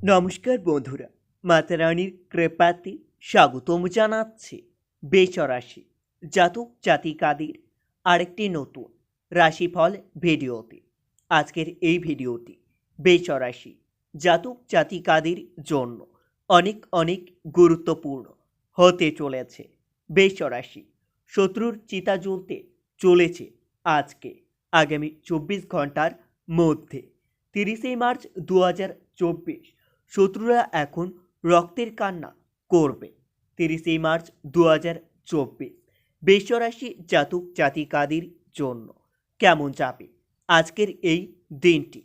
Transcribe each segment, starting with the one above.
নমস্কার বন্ধুরা, মাতা রানীর কৃপাতে স্বাগতম জানাচ্ছি বেচরাশি জাতক জাতিকাদের আরেকটি নতুন রাশিফল ভিডিওতে। আজকের এই ভিডিওটি বেচরাশি জাতক জাতিকাদের জন্য অনেক অনেক গুরুত্বপূর্ণ হতে চলেছে। বেচরাশি শত্রুর চিতা জ্বলতে চলেছে আজকে আগামী 24 ঘন্টার মধ্যে। 30শে মার্চ 2024 শত্রুরা এখন রক্তের কান্না করবে। 30শে মার্চ 2024 বৃষরাশি জাতক জাতিকাদের জন্য কেমন যাবে আজকের এই দিনটি?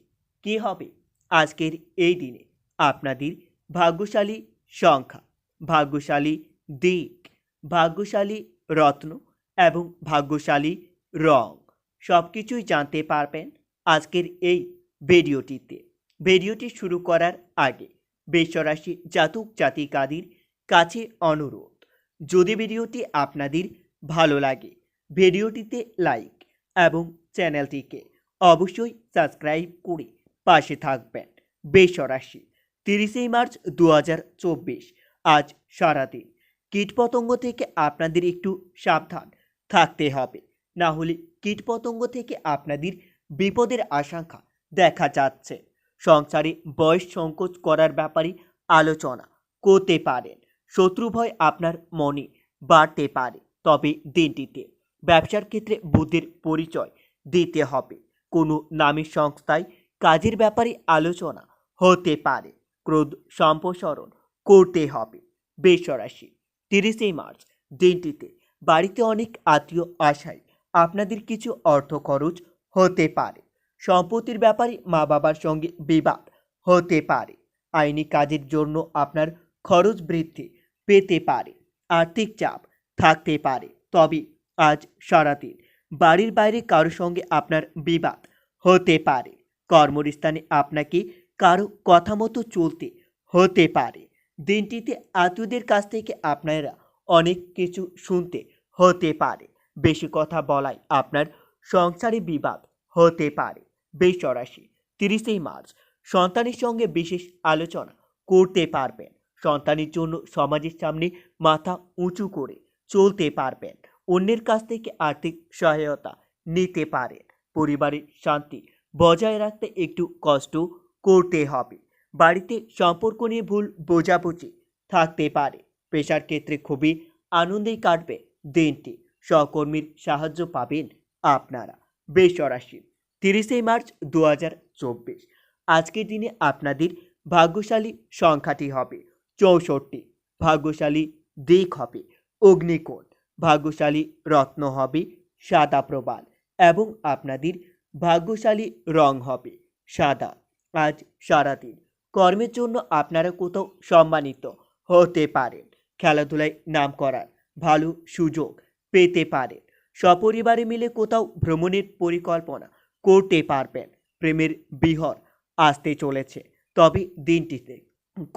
কি হবে আজকের এই দিনে আপনাদের ভাগ্যশালী সংখ্যা, ভাগ্যশালী দিক, ভাগ্যশালী রত্ন এবং ভাগ্যশালী রং সব কিছুই জানতে পারবেন আজকের এই ভিডিওটিতে। ভিডিওটি শুরু করার আগে বৃষরাশি জাতক জাতিকাদের কাছে অনুরোধ, যদি ভিডিওটি আপনাদের ভালো লাগে ভিডিওটিতে লাইক এবং চ্যানেলটিকে অবশ্যই সাবস্ক্রাইব করে পাশে থাকবেন। বৃষরাশি 30শে মার্চ 2024 আজ সারাদিন কীটপতঙ্গ থেকে আপনাদের একটু সাবধান থাকতে হবে, না হলে কীটপতঙ্গ থেকে আপনাদের বিপদের আশঙ্কা দেখা যাচ্ছে। সংসারে বয়স সংকোচ করার ব্যাপারে আলোচনা করতে পারেন। শত্রু ভয় আপনার মনে বাড়তে পারে, তবে দিনটিতে ব্যবসার ক্ষেত্রে বুদ্ধির পরিচয় দিতে হবে। কোনো নামী সংস্থায় কাজের ব্যাপারে আলোচনা হতে পারে। ক্রোধ সম্প্রসারণ করতে হবে। বৃষরাশি 30শে মার্চ দিনটিতে বাড়িতে অনেক আত্মীয় আসায় আপনাদের কিছু অর্থ খরচ হতে পারে। সম্পত্তির ব্যাপারে মা বাবার সঙ্গে বিবাদ হতে পারে। আইনি কাজের জন্য আপনার খরচ বৃদ্ধি পেতে পারে। আর্থিক চাপ থাকতে পারে, তবে আজ সারাদিন বাড়ির বাইরে কারোর সঙ্গে আপনার বিবাদ হতে পারে। কর্মস্থানে আপনাকে কারো কথা মতো চলতে হতে পারে। দিনটিতে আত্মীয়দের কাছ থেকে আপনারা অনেক কিছু শুনতে হতে পারে। বেশি কথা বলায় আপনার সংসারে বিবাদ হতে পারে। বৃষরাশি 30শে মার্চ সন্তানের সঙ্গে বিশেষ আলোচনা করতে পারবেন। সন্তানের জন্য সমাজের সামনে মাথা উঁচু করে চলতে পারবেন। অন্যের কাছ থেকে আর্থিক সহায়তা নিতে পারেন। পরিবারের শান্তি বজায় রাখতে একটু কষ্ট করতে হবে। বাড়িতে সম্পর্ক নিয়ে ভুল বোঝাবুঝি থাকতে পারে। পেশার ক্ষেত্রে খুবই আনন্দেই কাটবে দিনটি। সহকর্মীর সাহায্য পাবেন আপনারা। বৃষরাশি 30শে মার্চ 2024 আজকের দিনে আপনাদের ভাগ্যশালী সংখ্যাটি হবে 64। ভাগ্যশালী দিক হবে অগ্নিকোণ। ভাগ্যশালী রত্ন হবে সাদা প্রবাল এবং আপনাদের ভাগ্যশালী রং হবে সাদা। আজ সারাদিন কর্মের জন্য আপনারা কোথাও সম্মানিত হতে পারেন। খেলাধুলায় নাম করার ভালো সুযোগ পেতে পারেন। সপরিবারে মিলে কোথাও ভ্রমণের পরিকল্পনা করতে পারবেন। প্রেমের বিহর আসতে চলেছে, তবে দিনটিতে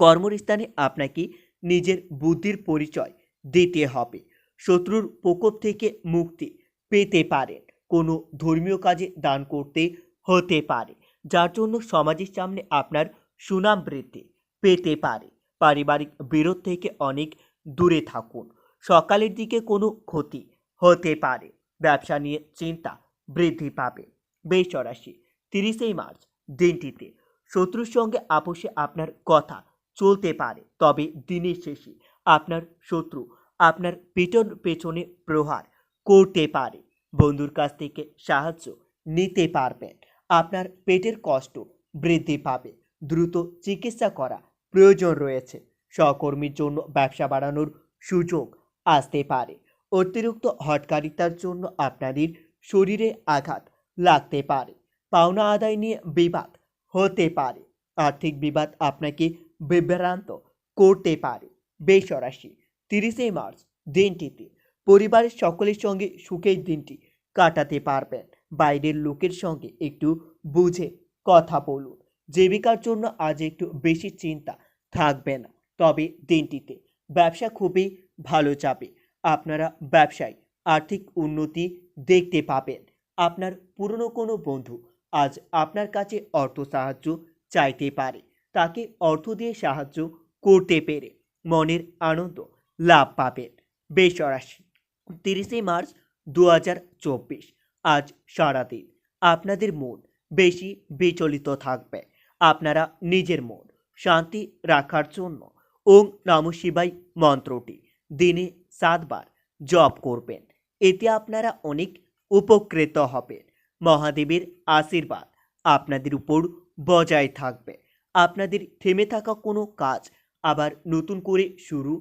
কর্মস্থানে আপনাকে নিজের বুদ্ধির পরিচয় দিতে হবে। শত্রুর প্রকোপ থেকে মুক্তি পেতে পারেন। কোনো ধর্মীয় কাজে দান করতে হতে পারে, যার জন্য সমাজের সামনে আপনার সুনাম বৃদ্ধি পেতে পারে। পারিবারিক বিরোধ থেকে অনেক দূরে থাকুন। সকালের দিকে কোনো ক্ষতি হতে পারে। ব্যবসা নিয়ে চিন্তা বৃদ্ধি পাবে। বৃষরাশি 30শে মার্চ দিনটিতে শত্রুর সঙ্গে আপোষে আপনার কথা চলতে পারে, তবে দিনের শেষে আপনার শত্রু আপনার পিছন পেছনে প্রহার করতে পারে। বন্ধুর কাছ থেকে সাহায্য নিতে পারবেন। আপনার পেটের কষ্ট বৃদ্ধি পাবে। দ্রুত চিকিৎসা করা প্রয়োজন রয়েছে। সহকর্মীর জন্য ব্যবসা বাড়ানোর সুযোগ আসতে পারে। অতিরিক্ত হটকারিতার জন্য আপনাদের শরীরে আঘাত লাগতে পারে। পাওনা আদায় নিয়ে বিবাদ হতে পারে। আর্থিক বিবাদ আপনাকে বিভ্রান্ত করতে পারে। বৃষরাশি 30শে মার্চ দিনটিতে পরিবারের সকলের সঙ্গে সুখের দিনটি কাটাতে পারবেন। বাইরের লোকের সঙ্গে একটু বুঝে কথা বলুন। জীবিকার জন্য আজ একটু বেশি চিন্তা থাকবে না, তবে দিনটিতে ব্যবসা খুবই ভালো যাবে। আপনারা ব্যবসায় আর্থিক উন্নতি দেখতে পাবেন। আপনার পুরনো কোনো বন্ধু আজ আপনার কাছে অর্থ সাহায্য চাইতে পারে। তাকে অর্থ দিয়ে সাহায্য করতে পেরে মনের আনন্দ লাভ পাবেন। বৃষ রাশি, 30 মার্চ 2024। আজ সারাদিন আপনাদের মন বেশি বিচলিত থাকবে। আপনারা নিজের মন শান্তি রাখার জন্য ওং নমঃ শিবায় মন্ত্রটি দিনে 7 বার জপ করবেন। এতে আপনারা অনেক উপকৃত হবেন। মহাদেবের আশীর্বাদ আপনাদের উপর বজায় থাকবে। আপনাদের থেমে থাকা কোনো কাজ আবার নতুন করে শুরু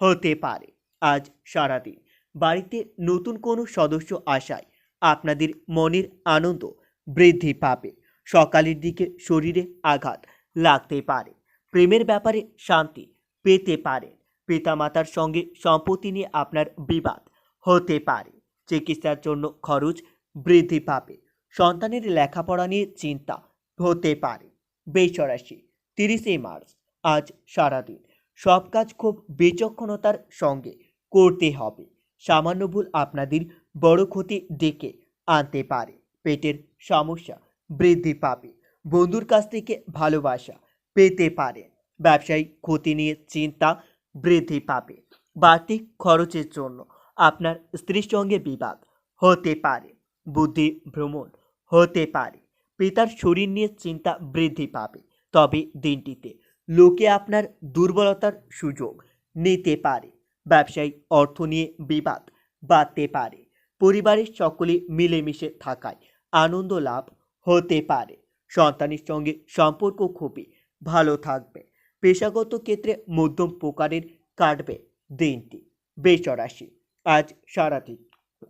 হতে পারে। আজ সারাদিন বাড়িতে নতুন কোনো সদস্য আসায় আপনাদের মনের আনন্দ বৃদ্ধি পাবে। সকালের দিকে শরীরে আঘাত লাগতে পারে। প্রেমের ব্যাপারে শান্তি পেতে পারেন। পিতামাতার সঙ্গে সম্পত্তি নিয়ে আপনার বিবাদ হতে পারে। চিকিৎসার জন্য খরচ বৃদ্ধি পাবে। সন্তানের লেখাপড়া নিয়ে চিন্তা হতে পারে। বৃষ রাশি, 30 মার্চ। আজ সারাদিন সব কাজ খুব বিচক্ষণতার সঙ্গে করতে হবে। সামান্য ভুল আপনাদের বড় ক্ষতি ডেকে আনতে পারে। পেটের সমস্যা বৃদ্ধি পাবে। বন্ধুর কাছ থেকে ভালোবাসা পেতে পারে। ব্যবসায়িক ক্ষতি নিয়ে চিন্তা বৃদ্ধি পাবে। বাড়তি খরচের জন্য আপনার স্ত্রীর সঙ্গে বিবাদ হতে পারে। বুদ্ধি ভ্রমণ হতে পারে। পিতার শরীর নিয়ে চিন্তা বৃদ্ধি পাবে। তবে দিনটিতে লোকে আপনার দুর্বলতার সুযোগ নিতে পারে। ব্যবসায়িক অর্থ নিয়ে বিবাদ বাড়তে পারে। পরিবারের সকলে মিলেমিশে থাকায় আনন্দ লাভ হতে পারে। সন্তানের সঙ্গে সম্পর্ক খুবই ভালো থাকবে। পেশাগত ক্ষেত্রে মধ্যম প্রকারের কাটবে দিনটি। বৃষ রাশি, আজ সারাদিন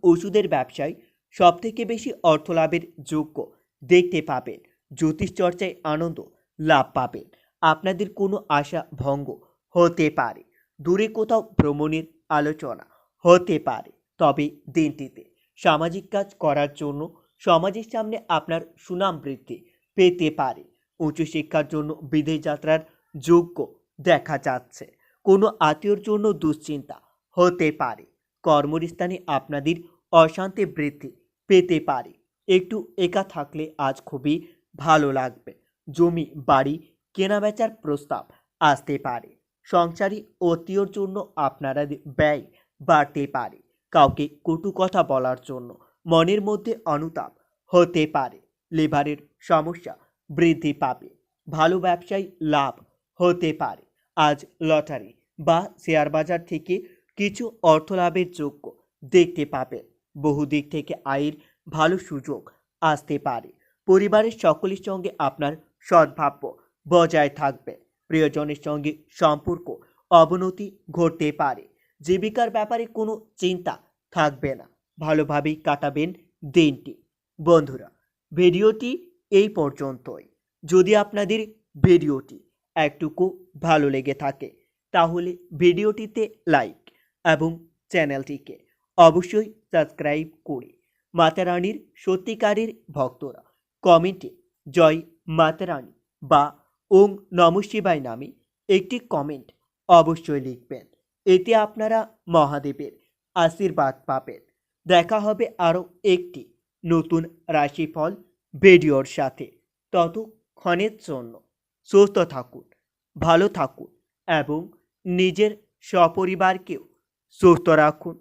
ওষুধের ব্যবসায় সবথেকে বেশি অর্থ লাভের যোগ্য দেখতে পাবেন। জ্যোতিষ চর্চায় আনন্দ লাভ পাবেন। আপনাদের কোনো আশা ভঙ্গ হতে পারে। দূরে কোথাও ভ্রমণের আলোচনা হতে পারে। তবে দিনটিতে সামাজিক কাজ করার জন্য সমাজের সামনে আপনার সুনাম বৃদ্ধি পেতে পারে। উচ্চশিক্ষার জন্য বিদেশ যাত্রার যোগ্য দেখা যাচ্ছে। কোনো আত্মীয়র জন্য দুশ্চিন্তা হতে পারে। কর্মস্থানে আপনাদের অশান্তি বৃদ্ধি পেতে পারে। একটু একা থাকলে আজ খুবই ভালো লাগবে। জমি বাড়ি কেনাবেচার প্রস্তাব আসতে পারে। সংসারী আত্মীয়র জন্য আপনারা ব্যয় বাড়তে পারে। কাউকে কটু কথা বলার জন্য মনের মধ্যে অনুতাপ হতে পারে। লিভারের সমস্যা বৃদ্ধি পাবে। ভালো ব্যবসায় লাভ হতে পারে। আজ লটারি বা শেয়ার বাজার থেকে কিছু অর্থ লাভের যোগ্য দেখতে পাবেন। বহুদিক থেকে আয়ের ভালো সুযোগ আসতে পারে। পরিবারের সকলের সঙ্গে আপনার সদ্ভাব্য বজায় থাকবে। প্রিয়জনের সঙ্গে সম্পর্ক অবনতি ঘটতে পারে। জীবিকার ব্যাপারে কোনো চিন্তা থাকবে না। ভালোভাবেই কাটাবেন দিনটি। বন্ধুরা, ভিডিওটি এই পর্যন্তই। যদি আপনাদের ভিডিওটি একটুকু ভালো লেগে থাকে তাহলে ভিডিওটিতে লাইক এবং চ্যানেলটিকে অবশ্যই সাবস্ক্রাইব করে মাতা রানীর সত্যিকারের ভক্তরা কমেন্টে জয় মাতা রানী বা ওং নমঃ শিবায় নামে একটি কমেন্ট অবশ্যই লিখবেন। এতে আপনারা মহাদেবের আশীর্বাদ পাবেন। দেখা হবে আরও একটি নতুন রাশিফল ভিডিওর সাথে। ততক্ষণের জন্য সুস্থ থাকুন, ভালো থাকুন এবং নিজের সপরিবারকেও সুস্থ রাখুন।